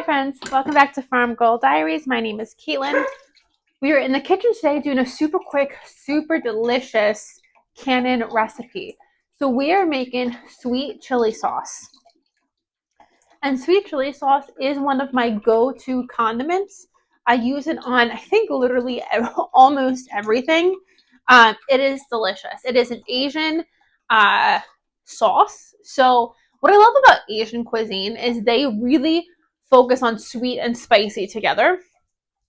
Hi friends, welcome back to Farm Girl Diaries. My name is Caitlin. We are in the kitchen today doing a super quick, super delicious Cannon recipe. So we are making sweet chili sauce. And sweet chili sauce is one of my go-to condiments. I use it on, I think, literally almost everything. It is delicious. It is an Asian sauce. So what I love about Asian cuisine is they really focus on sweet and spicy together.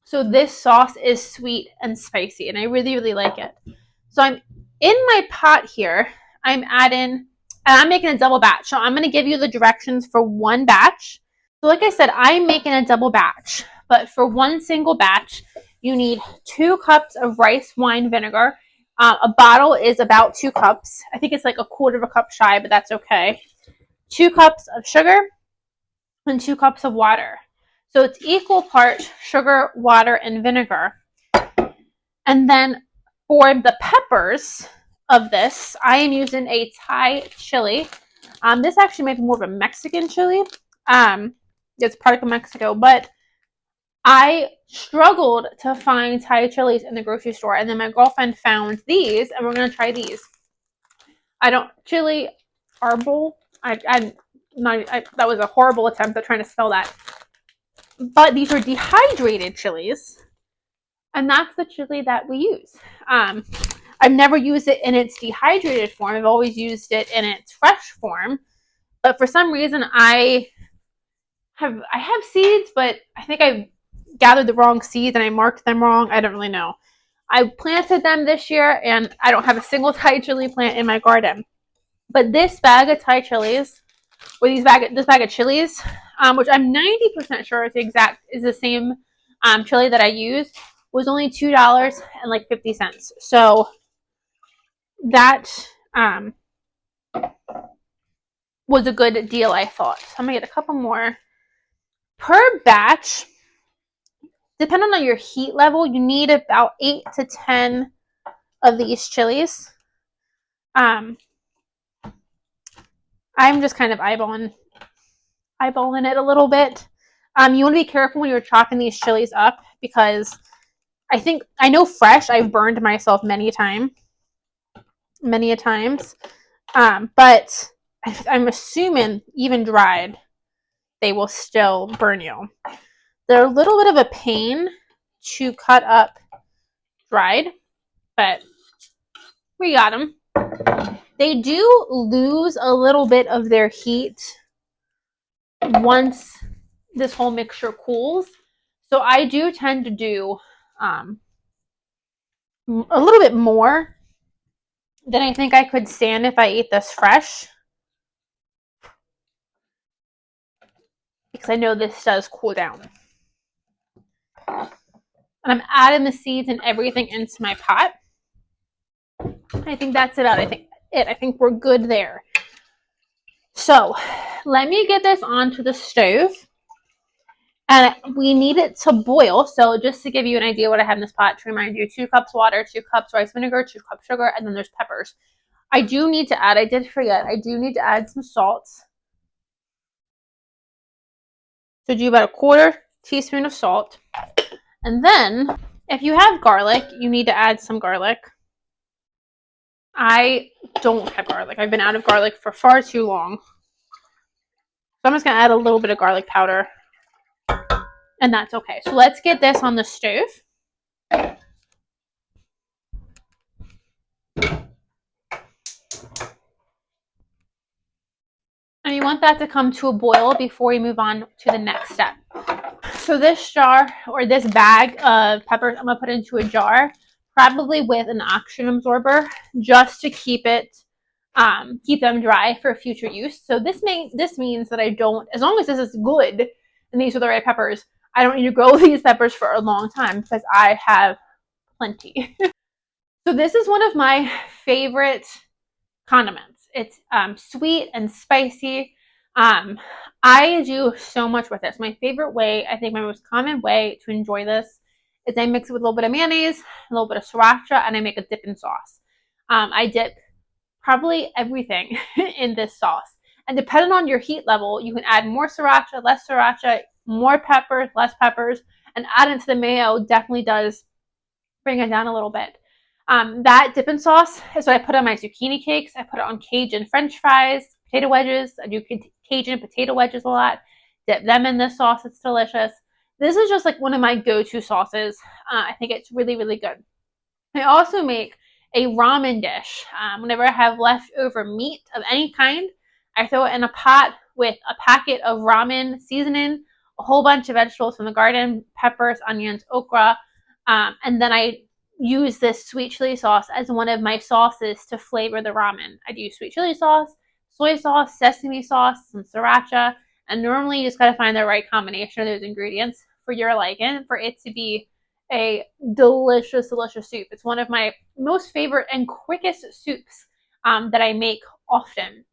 So this sauce is sweet and spicy, and I really, really like it. So I'm in my pot here. I'm making a double batch. So I'm going to give you the directions for one batch. So like I said, I'm making a double batch, but for one single batch, you need 2 cups of rice wine vinegar. A bottle is about 2 cups. I think it's like a quarter of a cup shy, but that's okay. 2 cups of sugar and 2 cups of water. So it's equal parts sugar, water, and vinegar. And then for the peppers of this, I am using a Thai chili. This actually might be more of a Mexican chili. It's part of Mexico, but I struggled to find Thai chilies in the grocery store, and then my girlfriend found these, and we're gonna try these. Chili arbol. That was a horrible attempt at trying to spell that. But these are dehydrated chilies, and that's the chili that we use. I've never used it in its dehydrated form. I've always used it in its fresh form, but for some reason I have seeds, but I think I gathered the wrong seeds and I marked them wrong. I don't really know. I planted them this year, and I don't have a single Thai chili plant in my garden. But this bag of Thai chilies, or this bag of chilies, which I'm 90% sure is the same chili that I use, was only $2.50. So that was a good deal, I thought. So I'm gonna get a couple more per batch. Depending on your heat level, you need about 8 to 10 of these chilies. I'm just kind of eyeballing it a little bit. You want to be careful when you're chopping these chilies up, because I know fresh, I've burned myself many a times. But I'm assuming even dried, they will still burn you. They're a little bit of a pain to cut up dried, but we got them. They do lose a little bit of their heat once this whole mixture cools. So I do tend to do a little bit more than I think I could stand if I ate this fresh, because I know this does cool down. And I'm adding the seeds and everything into my pot. I think that's about it. I think we're good there. So let me get this onto the stove. And we need it to boil. So just to give you an idea what I have in this pot, to remind you, 2 cups water, 2 cups rice vinegar, 2 cups sugar, and then there's peppers. I did to add some salt. So do about a 1/4 teaspoon of salt. And then if you have garlic, you need to add some garlic. I don't have garlic. I've been out of garlic for far too long. So I'm just going to add a little bit of garlic powder. And that's okay. So let's get this on the stove. And you want that to come to a boil before we move on to the next step. So this jar, or this bag of peppers, I'm going to put into a jar, probably with an oxygen absorber, just to keep them dry for future use. So this means that I don't, as long as this is good and these are the right peppers, I don't need to grow these peppers for a long time, because I have plenty. So this is one of my favorite condiments. It's sweet and spicy. I do so much with this. My favorite way, I think my most common way to enjoy this, is I mix it with a little bit of mayonnaise, a little bit of sriracha, and I make a dipping sauce. I dip probably everything in this sauce. And depending on your heat level, you can add more sriracha, less sriracha. more peppers, less peppers, and adding to the mayo definitely does bring it down a little bit. That dipping sauce is what I put on my zucchini cakes. I put it on Cajun French fries, potato wedges. I do Cajun potato wedges a lot. Dip them in this sauce. It's delicious. This is just like one of my go-to sauces. I think it's really, really good. I also make a ramen dish. Whenever I have leftover meat of any kind, I throw it in a pot with a packet of ramen seasoning, a whole bunch of vegetables from the garden, peppers, onions, okra, and then I use this sweet chili sauce as one of my sauces to flavor the ramen. I do sweet chili sauce, soy sauce, sesame sauce, some sriracha, and normally you just gotta find the right combination of those ingredients for your liking for it to be a delicious, delicious soup. It's one of my most favorite and quickest soups that I make often.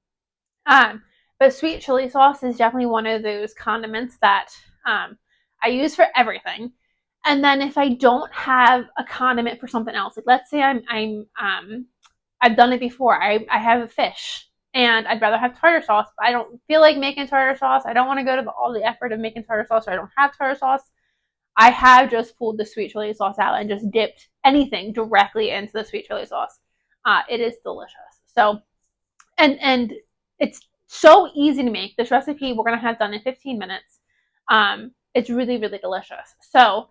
Um, but sweet chili sauce is definitely one of those condiments that I use for everything. And then if I don't have a condiment for something else, like let's say I've done it before. I have a fish and I'd rather have tartar sauce, but I don't feel like making tartar sauce. I don't want to go to all the effort of making tartar sauce, or I don't have tartar sauce. I have just pulled the sweet chili sauce out and just dipped anything directly into the sweet chili sauce. It is delicious. So, and it's so easy to make. This recipe we're gonna have done in 15 minutes. It's really, really delicious. So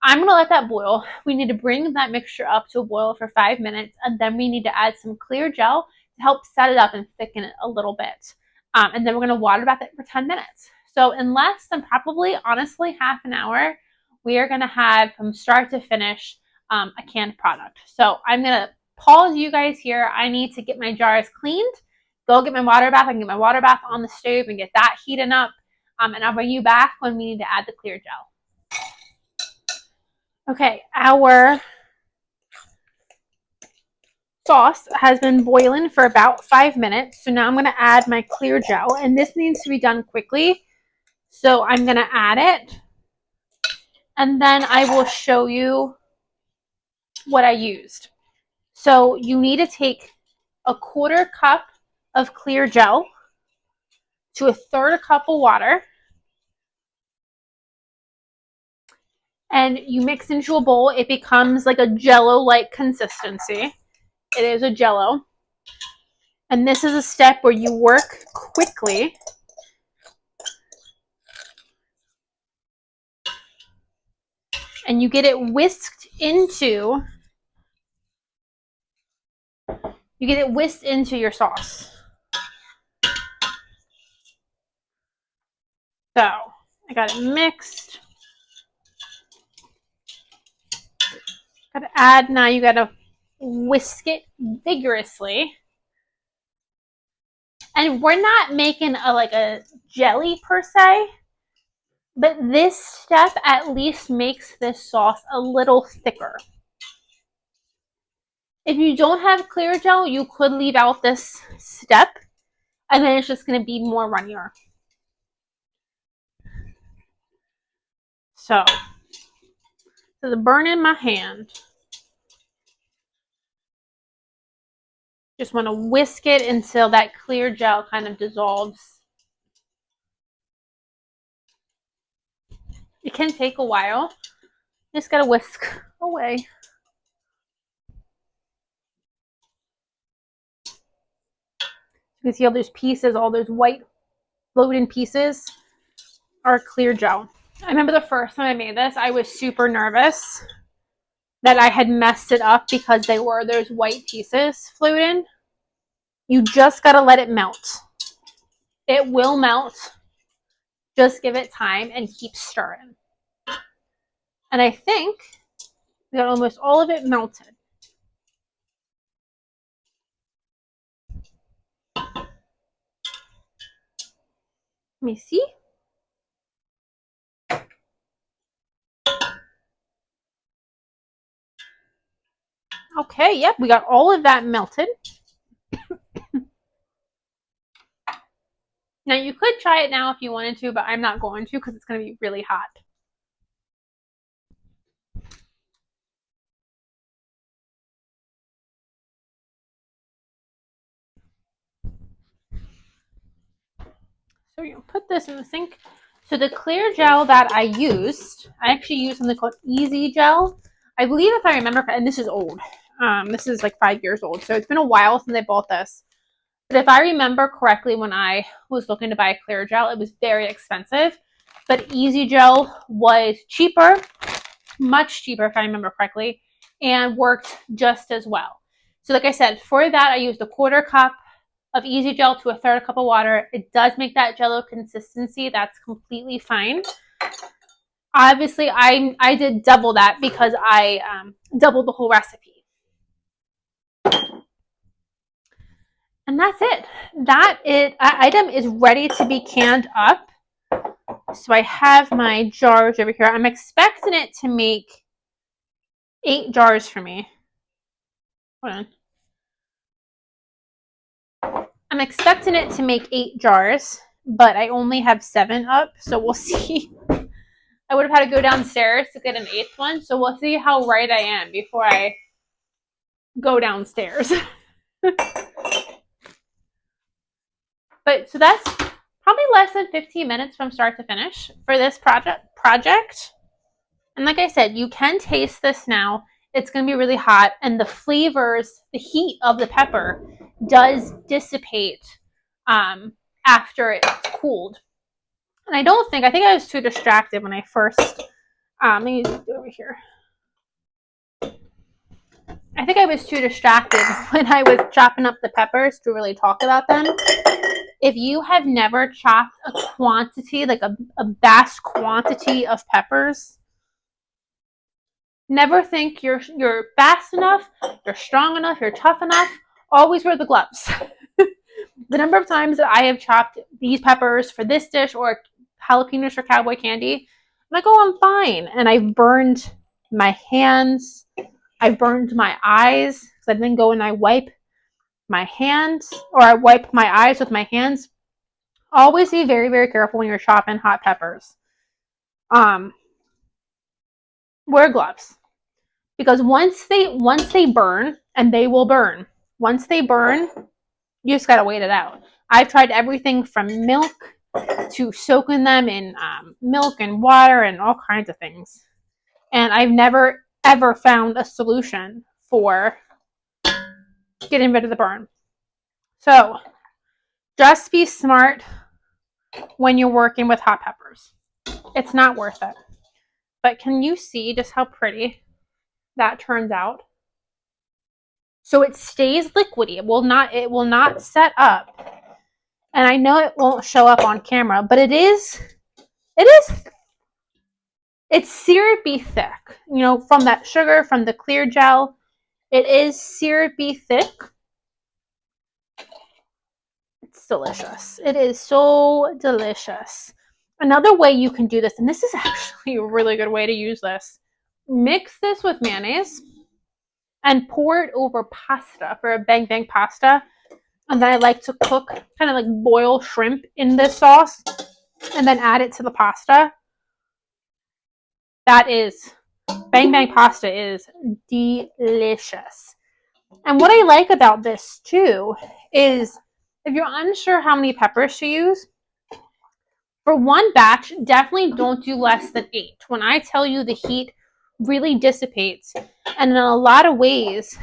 I'm gonna let that boil. We need to bring that mixture up to a boil for 5 minutes, and then we need to add some clear gel to help set it up and thicken it a little bit. And then we're gonna water bath it for 10 minutes. So in less than probably, honestly, half an hour, we are gonna have from start to finish a canned product. So I'm gonna pause you guys here. I need to get my jars cleaned, go get my water bath. I can get my water bath on the stove and get that heating up. And I'll bring you back when we need to add the clear gel. Okay, our sauce has been boiling for about 5 minutes. So now I'm going to add my clear gel, and this needs to be done quickly. So I'm going to add it, and then I will show you what I used. So you need to take a 1/4 cup of clear gel to 1/3 cup of water, and you mix into a bowl. It becomes like a jello-like consistency. It is a jello. And this is a step where you work quickly and you get it whisked into your sauce. So I got it mixed. Gotta add now. You gotta whisk it vigorously. And we're not making a jelly per se, but this step at least makes this sauce a little thicker. If you don't have clear gel, you could leave out this step, and then it's just going to be more runnier. So the burn in my hand. Just want to whisk it until that clear gel kind of dissolves. It can take a while. Just gotta whisk away. You can see all those pieces, all those white floating pieces are clear gel. I remember the first time I made this, I was super nervous that I had messed it up because they were those white pieces floating. You just gotta let it melt. It will melt. Just give it time and keep stirring. And I think we got almost all of it melted. Let me see. Okay, yep, we got all of that melted. Now you could try it now if you wanted to, but I'm not going to because it's going to be really hot. So you put this in the sink. So the clear gel that I actually used something called Easy Gel. I believe if I remember, and this is old. This is like 5 years old, so it's been a while since I bought this. But if I remember correctly, when I was looking to buy a clear gel, it was very expensive. But Easy Gel was cheaper, much cheaper if I remember correctly, and worked just as well. So like I said, for that I used a 1/4 cup of Easy Gel to a 1/3 cup of water. It does make that jello consistency. That's completely fine. Obviously, I did double that because I doubled the whole recipe. And that's it. That item is ready to be canned up. So I have my jars over here. I'm expecting it to make 8 jars for me. Hold on. I'm expecting it to make 8 jars, but I only have 7 up, so we'll see. I would have had to go downstairs to get an 8th one, so we'll see how right I am before I go downstairs. But so that's probably less than 15 minutes from start to finish for this project. And like I said, you can taste this now. It's going to be really hot, and the flavors, the heat of the pepper does dissipate after it's cooled. And I think I was too distracted when I first, let me do it over here. I think I was too distracted when I was chopping up the peppers to really talk about them. If you have never chopped a quantity, like a vast quantity of peppers, never think you're fast enough, you're strong enough, you're tough enough. Always wear the gloves. The number of times that I have chopped these peppers for this dish or jalapenos for cowboy candy, I'm like, oh, I'm fine. And I've burned my hands. I've burned my eyes because I then go and I wipe my hands, or I wipe my eyes with my hands. Always be very, very careful when you're chopping hot peppers. Wear gloves. Because once they burn, and they will burn, once they burn, you just gotta wait it out. I've tried everything from milk to soaking them in milk and water and all kinds of things, and I've never ever found a solution for getting rid of the burn. So just be smart when you're working with hot peppers. It's not worth it. But can you see just how pretty that turns out? So it stays liquidy. It will not set up. And I know it won't show up on camera, but it's syrupy thick. You know, from that sugar, from the clear gel, it is syrupy thick. It's delicious. It is so delicious. Another way you can do this, and this is actually a really good way to use this, mix this with mayonnaise and pour it over pasta for a bang bang pasta. And then I like to cook, kind of like boil shrimp in this sauce and then add it to the pasta. That is, bang bang pasta is delicious. And what I like about this too is if you're unsure how many peppers to use, for one batch, definitely don't do less than 8. When I tell you the heat really dissipates, and in a lot of ways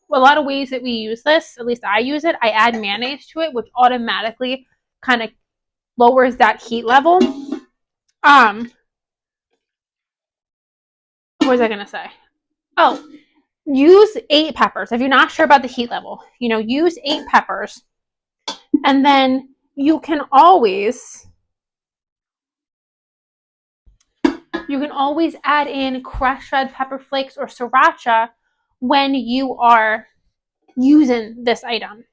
that we use this, at least I use it, I add mayonnaise to it, which automatically kind of lowers that heat level. What was I going to say? Oh, use 8 peppers. If you're not sure about the heat level, use 8 peppers. And then you can always add in crushed red pepper flakes or sriracha when you are using this item.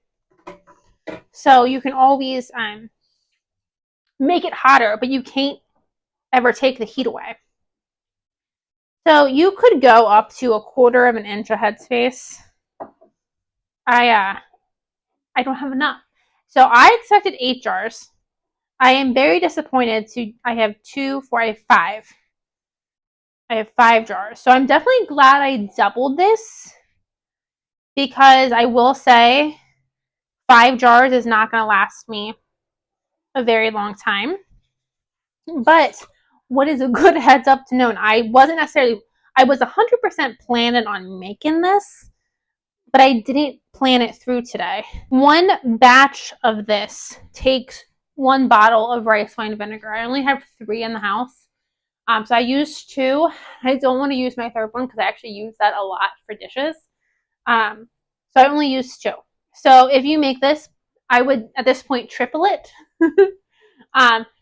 So you can always make it hotter, but you can't ever take the heat away. So you could go up to 1/4 of an inch of headspace. I don't have enough. So I expected 8 jars. I am very disappointed. I have 5. I have 5 jars. So I'm definitely glad I doubled this, because I will say 5 jars is not going to last me a very long time. But what is a good heads up to know, and I was 100% planning on making this, but I didn't plan it through today. One batch of this takes 1 bottle of rice wine vinegar. I only have 3 in the house. So I used 2. I don't want to use my third one because I actually use that a lot for dishes. So I only used 2. So if you make this, I would at this point triple it.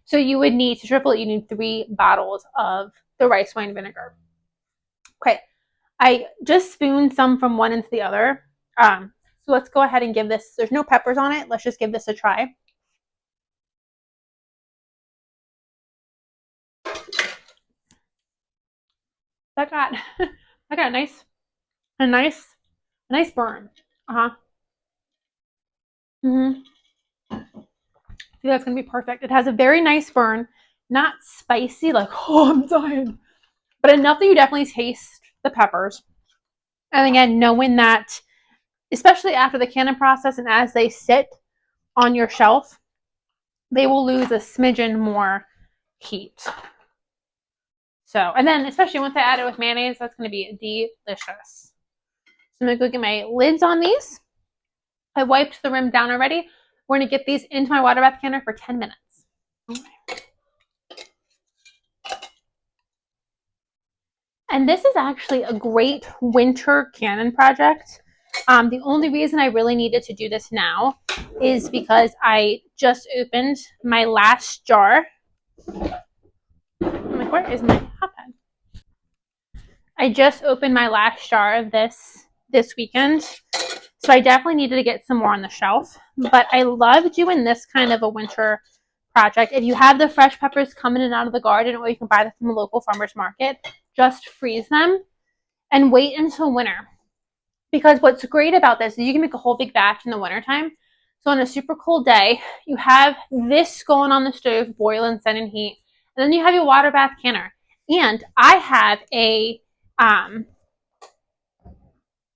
So you would need to triple it. You need 3 bottles of the rice wine vinegar. Okay, I just spooned some from one into the other. So let's go ahead and give this. There's no peppers on it. Let's just give this a try. That got that got a nice burn. Uh huh. Mhm. See, that's gonna be perfect. It has a very nice burn, not spicy, like oh I'm dying, but enough that you definitely taste the peppers. And again, knowing that, especially after the canning process and as they sit on your shelf, they will lose a smidgen more heat. So, and then especially once I add it with mayonnaise, that's going to be delicious. So I'm going to go get my lids on these. I wiped the rim down already. We're going to get these into my water bath canner for 10 minutes. And this is actually a great winter cannon project. The only reason I really needed to do this now is because I just opened my last jar. I'm like, where is my hot pad? I just opened my last jar of this weekend. So I definitely needed to get some more on the shelf. But I love doing this kind of a winter project. If you have the fresh peppers coming in and out of the garden, or you can buy them from a local farmer's market, just freeze them and wait until winter. Because what's great about this is you can make a whole big batch in the wintertime. So on a super cold day, you have this going on the stove, boiling, sending heat, and then you have your water bath canner. And I have a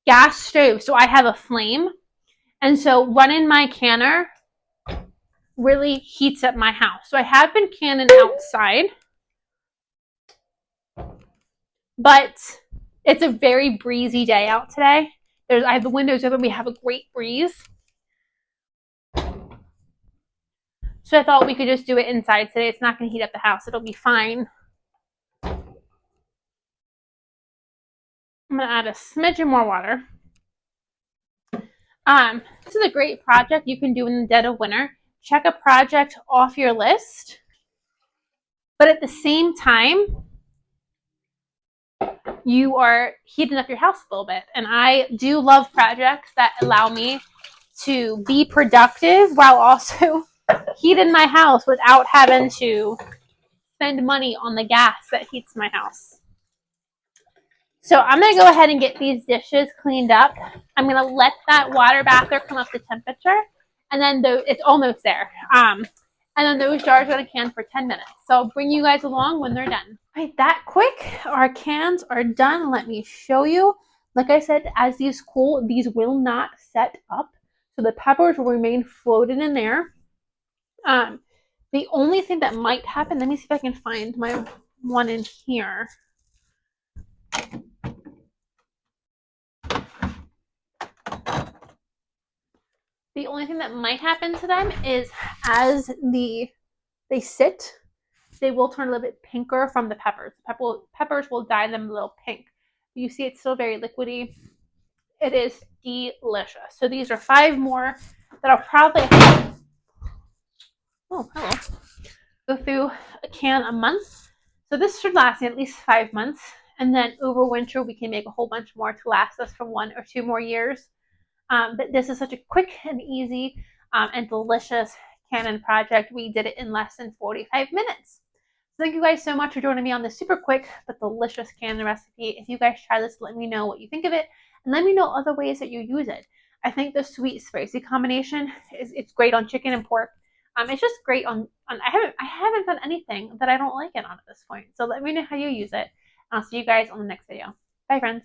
gas stove, so I have a flame. And so running my canner really heats up my house. So I have been canning outside, but it's a very breezy day out today. I have the windows open. We have a great breeze. So I thought we could just do it inside today. It's not going to heat up the house. It'll be fine. I'm going to add a smidgen more water. This is a great project you can do in the dead of winter. Check a project off your list, but at the same time, you are heating up your house a little bit. And I do love projects that allow me to be productive while also heating my house without having to spend money on the gas that heats my house. So I'm going to go ahead and get these dishes cleaned up. I'm going to let that water bather come up to temperature. And then it's almost there. And then those jars are going to can for 10 minutes. So I'll bring you guys along when they're done. All right, that quick. Our cans are done. Let me show you. Like I said, as these cool, these will not set up. So the peppers will remain floated in there. The only thing that might happen, let me see if I can find my one in here. The only thing that might happen to them is as they sit, they will turn a little bit pinker from the peppers. Peppers will dye them a little pink. You see it's still very liquidy. It is delicious. So these are 5 more that I'll probably go through a can a month. So this should last me at least 5 months. And then over winter, we can make a whole bunch more to last us for 1 or 2 more years. But this is such a quick and easy and delicious cannon project. We did it in less than 45 minutes. So thank you guys so much for joining me on this super quick but delicious cannon recipe. If you guys try this, let me know what you think of it and let me know other ways that you use it. I think the sweet spicy combination it's great on chicken and pork. It's just great on I haven't done anything that I don't like it on at this point. So let me know how you use it. I'll see you guys on the next video. Bye friends.